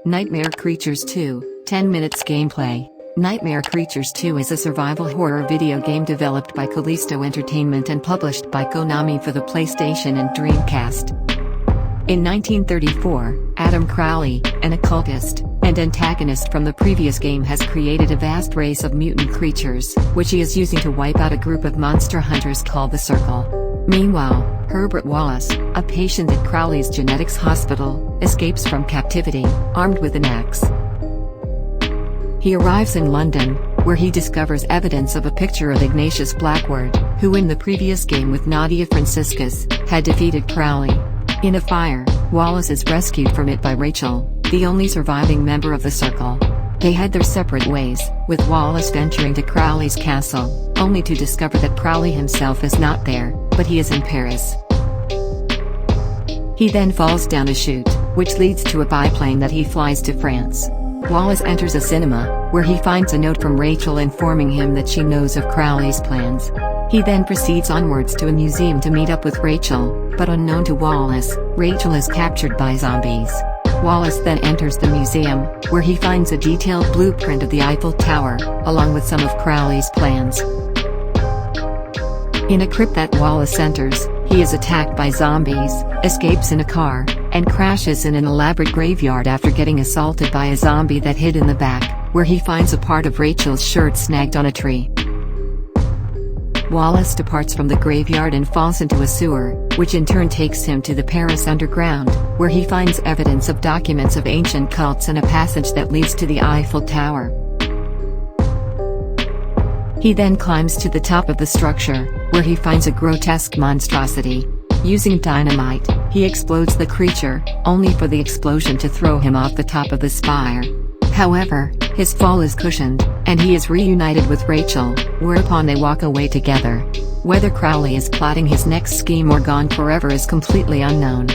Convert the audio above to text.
Nightmare Creatures 2, 10 minutes gameplay. Nightmare Creatures 2 is a survival horror video game developed by Callisto Entertainment and published by Konami for the PlayStation and Dreamcast. In 1934, Adam Crowley, an occultist and antagonist from the previous game, has created a vast race of mutant creatures, which he is using to wipe out a group of monster hunters called the Circle. Meanwhile, Herbert Wallace, a patient at Crowley's genetics hospital, escapes from captivity, armed with an axe. He arrives in London, where he discovers evidence of a picture of Ignatius Blackwood, who in the previous game with Nadia Franciscus, had defeated Crowley. In a fire, Wallace is rescued from it by Rachel, the only surviving member of the Circle. They head their separate ways, with Wallace venturing to Crowley's castle, only to discover that Crowley himself is not there, but he is in Paris. He then falls down a chute, which leads to a biplane that he flies to France. Wallace enters a cinema, where he finds a note from Rachel informing him that she knows of Crowley's plans. He then proceeds onwards to a museum to meet up with Rachel, but unknown to Wallace, Rachel is captured by zombies. Wallace then enters the museum, where he finds a detailed blueprint of the Eiffel Tower, along with some of Crowley's plans. In a crypt that Wallace enters, he is attacked by zombies, escapes in a car, and crashes in an elaborate graveyard after getting assaulted by a zombie that hid in the back, where he finds a part of Rachel's shirt snagged on a tree. Wallace departs from the graveyard and falls into a sewer, which in turn takes him to the Paris underground, where he finds evidence of documents of ancient cults and a passage that leads to the Eiffel Tower. He then climbs to the top of the structure, where he finds a grotesque monstrosity. Using dynamite, he explodes the creature, only for the explosion to throw him off the top of the spire. However, his fall is cushioned, and he is reunited with Rachel, whereupon they walk away together. Whether Crowley is plotting his next scheme or gone forever is completely unknown.